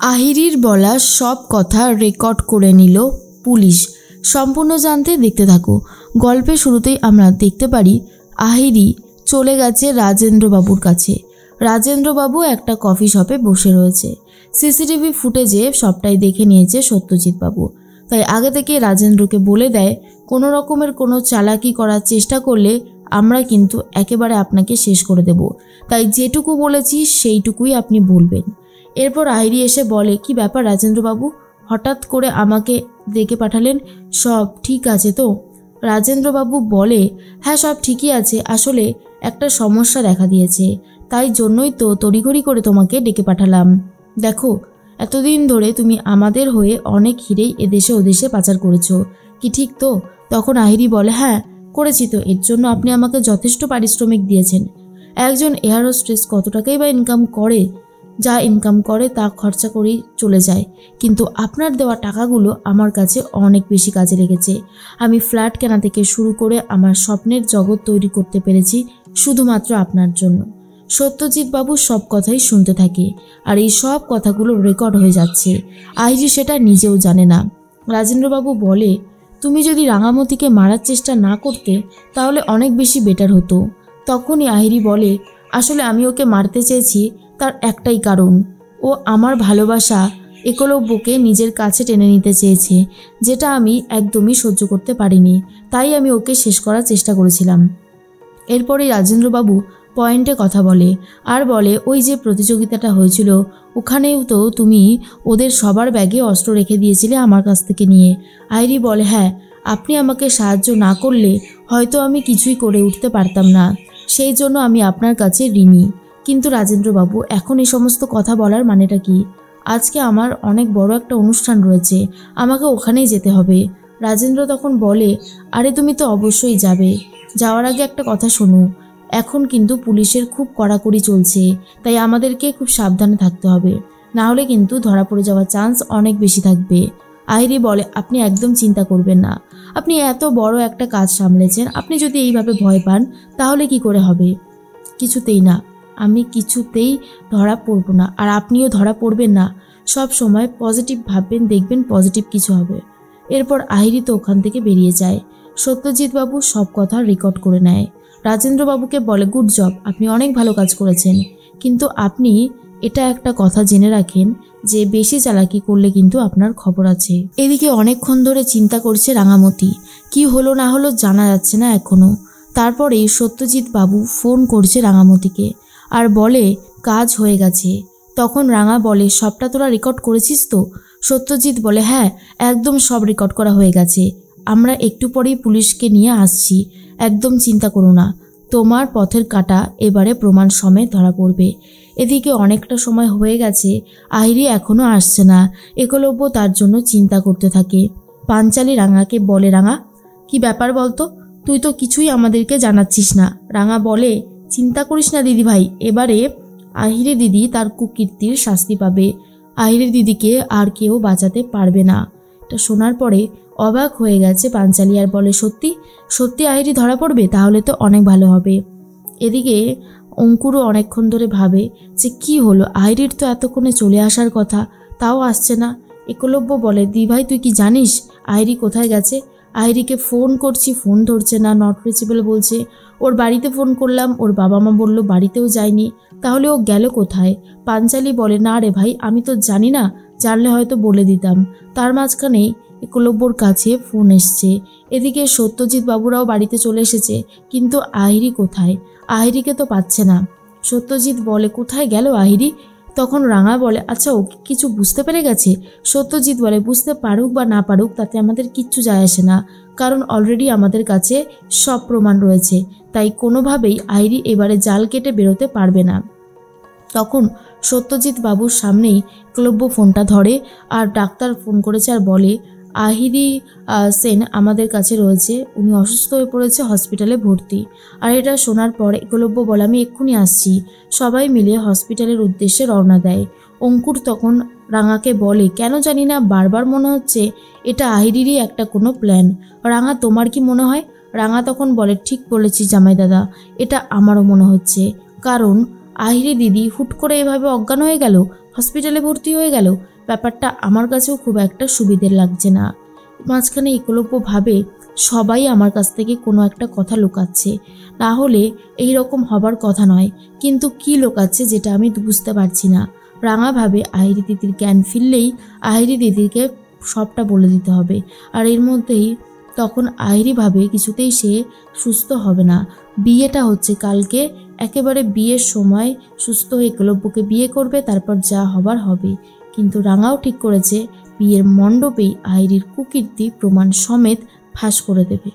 আহিরির বলা সব কথা রেকর্ড করে নিল পুলিশ। সম্পূর্ণ জানতে দেখতে থাকো। গল্পের শুরুতেই আমরা দেখতে পারি আহিরি চলে গেছে রাজেন্দ্রবাবুর কাছে। রাজেন্দ্রবাবু একটা কফি শপে বসে রয়েছে। সিসিটিভি ফুটেজে সবটাই দেখে নিয়েছে সত্যজিৎ বাবু। তাই আগে থেকে রাজেন্দ্রকে বলে দেয়, কোনো রকমের কোনো চালাকি করার চেষ্টা করলে আমরা কিন্তু একেবারে আপনাকে শেষ করে দেব। তাই যেটুকু বলেছি সেইটুকুই আপনি বলবেন। এরপর আহিরি এসে বলে, কি ব্যাপার রাজেন্দ্রবাবু, হঠাৎ করে আমাকে ডেকে পাঠালেন, সব ঠিক আছে তো? রাজেন্দ্রবাবু বলে, হ্যাঁ সব ঠিকই আছে, আসলে একটা সমস্যা দেখা দিয়েছে, তাই জন্যই তো তড়িঘড়ি করে তোমাকে ডেকে পাঠালাম। দেখো, এতদিন ধরে তুমি আমাদের হয়ে অনেক হিরেই এদেশে ওদেশে পাচার করেছো, কি ঠিক তো? তখন আহিরি বলে, হ্যাঁ করেছি তো, এর জন্য আপনি আমাকে যথেষ্ট পারিশ্রমিক দিয়েছেন। একজন এয়ার হোস্টেস কত টাকাই বা ইনকাম করে? যা ইনকাম করে তা খরচা করেই চলে যায়, কিন্তু আপনার দেওয়া টাকাগুলো আমার কাছে অনেক বেশি কাজে লেগেছে। আমি ফ্ল্যাট কেনা থেকে শুরু করে আমার স্বপ্নের জগৎ তৈরি করতে পেরেছি শুধুমাত্র আপনার জন্য। সত্যজিৎ বাবু সব কথাই শুনতে থাকে, আর এই সব কথাগুলো রেকর্ড হয়ে যাচ্ছে। আহিরি সেটা নিজেও জানে না। রাজেন্দ্রবাবু বলে, তুমি যদি রাঙামতিকে মারার চেষ্টা না করতে তাহলে অনেক বেশি বেটার হতো। তখনই আহিরি বলে, আসলে আমি ওকে মারতে চেয়েছি, তার একটাই কারণ, ও আমার ভালোবাসা একলব্যকে নিজের কাছে টেনে নিতে চেয়েছে, যেটা আমি একদমই সহ্য করতে পারিনি, তাই আমি ওকে শেষ করার চেষ্টা করেছিলাম। এরপরে রাজেন্দ্রবাবু পয়েন্টে কথা বলে আর বলে, ওই যে প্রতিযোগিতাটা হয়েছিল ওখানেও তো তুমি ওদের সবার ব্যাগে অস্ত্র রেখে দিয়েছিলে আমার কাছ থেকে নিয়ে। আহিরি বলে, হ্যাঁ, আপনি আমাকে সাহায্য না করলে হয়তো আমি কিছুই করে উঠতে পারতাম না, সেই জন্য আমি আপনার কাছে ঋণী। কিন্তু রাজেন্দ্রবাবু, এখন এই সমস্ত কথা বলার মানেটা কি? আজকে আমার অনেক বড় একটা অনুষ্ঠান রয়েছে, আমাকে ওখানেই যেতে হবে। রাজেন্দ্র তখন বলে, আরে তুমি তো অবশ্যই যাবে, যাওয়ার আগে একটা কথা শোনো, এখন কিন্তু পুলিশের খুব কড়াকড়ি চলছে, তাই আমাদেরকে খুব সাবধানে থাকতে হবে, না হলে কিন্তু ধরা পড়ে যাওয়ার চান্স অনেক বেশি থাকবে। আহিরি বলে, আপনি একদম চিন্তা করবেন না, আপনি এত বড় একটা কাজ সামলেছেন, আপনি যদি এইভাবে ভয় পান তাহলে কি করে হবে? কিছুতেই না, আমি কিছুতেই ধরা পড়ব না, আর আপনিও ধরা পড়বেন না। সব সময় পজিটিভ ভাববেন, দেখবেন পজিটিভ কিছু হবে। এরপর আহিরি তো ওখান থেকে বেরিয়ে যায়। সত্যজিৎ বাবু সব কথা রেকর্ড করে নেয়। রাজেন্দ্রবাবুকে বলে, গুড জব, আপনি অনেক ভালো কাজ করেছেন, কিন্তু আপনি এটা একটা কথা জেনে রাখেন যে বেশি চালাকি করলে কিন্তু আপনার খবর আছে। এদিকে অনেকক্ষণ ধরে চিন্তা করছে রাঙামতি, কি হলো না হলো জানা যাচ্ছে না এখনো। তারপরে সত্যজিৎ বাবু ফোন করছে রাঙামতিকে আর বলে, কাজ হয়ে গেছে। তখন রাঙা বলে, সবটা তোরা রেকর্ড করেছিস তো? সত্যজিৎ বলে, হ্যাঁ একদম সব রেকর্ড করা হয়ে গেছে, আমরা একটু পরেই পুলিশকে নিয়ে আসছি, একদম চিন্তা করো না, তোমার পথের কাঁটা এবারে প্রমাণ সমেত ধরা পড়বে। এদিকে অনেকটা সময় হয়ে গেছে, আহিরি এখনও আসছে না। একলব্য তার জন্য চিন্তা করতে থাকে। পাঞ্চালি রাঙাকে বলে, রাঙা কি ব্যাপার বলতো, তুই তো কিছুই আমাদেরকে জানাচ্ছিস না। রাঙা বলে, চিন্তা করিস না দিদি ভাই, এবারে আহিরি দিদি তার কুকীর্তির শাস্তি পাবে, আহিরি দিদিকে আর কেউ বাঁচাতে পারবে না। এটা শোনার পরে অবাক হয়ে গেছে পাঞ্চালি আর বলে, সত্যি সত্যি আহিরি ধরা পড়বে? তাহলে তো অনেক ভালো হবে। এদিকে অঙ্কুরও অনেকক্ষণ ধরে ভাবে যে কি হলো, আহিরির তো এতক্ষণে চলে আসার কথা, তাও আসছে না। একলব্য বলে, দি ভাই তুই কি জানিস আহিরি কোথায় গেছে? আহিরিকে ফোন করছি, ফোন ধরছে না, নট রিচেবল বলছে। ওর বাড়িতে ফোন করলাম, ওর বাবা মা বলল বাড়িতেও যায়নি, তাহলে ও গেল কোথায়? পাঞ্চালি বলে, না রে ভাই, আমি তো জানি না, জানলে হয়তো বলে দিতাম। তার মাঝখানে একলব্যর কাছে ফোন এসছে। এদিকে সত্যজিৎ বাবুরাও বাড়িতে চলে এসেছে, কিন্তু আহিরি কোথায়? আহিরিকে তো পাচ্ছে না। সত্যজিৎ বলে, কোথায় গেল আহিরি? তখন রাঙা বলে, আচ্ছা ও কিছু বুঝতে পেরে গেছে? সত্যজিৎ বলে, বুঝতে পারুক বা না পারুক তাতে আমাদের কিচ্ছু যায় আসে না, কারণ অলরেডি আমাদের কাছে সব প্রমাণ রয়েছে, তাই কোনোভাবেই আহিরি এবারে জাল কেটে বেরোতে পারবে না। তখন সত্যজিৎ বাবুর সামনেই একলব্য ফোনটা ধরে, আর ডাক্তার ফোন করেছে আর বলে, আহিরি সেন আমাদের কাছে রয়েছে, উনি অসুস্থ হয়ে পড়েছে, হসপিটালে ভর্তি। আর এটা শোনার পর একলব্য বলে, আমি এক্ষুনি আসছি। সবাই মিলে হসপিটালের উদ্দেশ্যে রওনা দেয়। অঙ্কুর তখন রাঙাকে বলে, কেন জানি না বারবার মনে হচ্ছে এটা আহিরিরই একটা কোনো প্ল্যান। রাঙা, তোমার কি মনে হয়? রাঙা তখন বলে, ঠিক বলেছিস জামাই দাদা, এটা আমারও মনে হচ্ছে, কারণ আহিরি দিদি হুট করে এভাবে অজ্ঞান হয়ে গেল, হসপিটালে ভর্তি হয়ে গেল। ব্যাপারটা আমার কাছেও খুব একটা সুবিধের লাগছে না। মাঝখানে একলব্য ভাবে সবাই আমার কাছ থেকে কোনো একটা কথা লুকাচ্ছে, না হলে এই রকম হবার কথা নয়, কিন্তু কি লুকাচ্ছে যেটা আমি বুঝতে পারছি না। রাঙা ভাবে আহিরি দিদির জ্ঞান ফিরলেই আহিরি দিদিকে সবটা বলে দিতে হবে, আর এর মধ্যেই তখন আহিরি ভাবে কিছুতেই সে সুস্থ হবে না। বিয়েটা হচ্ছে কালকে, একেবারে বিয়ের সময় সুস্থ হয়ে একলব্যকে বিয়ে করবে, তারপর যা হবার হবে। কিন্তু রাঙাও ঠিক করেছে বিয়ের মণ্ডপেই আহিরির কুকীর্তি প্রমাণ সমেত ফাঁস করে দেবে।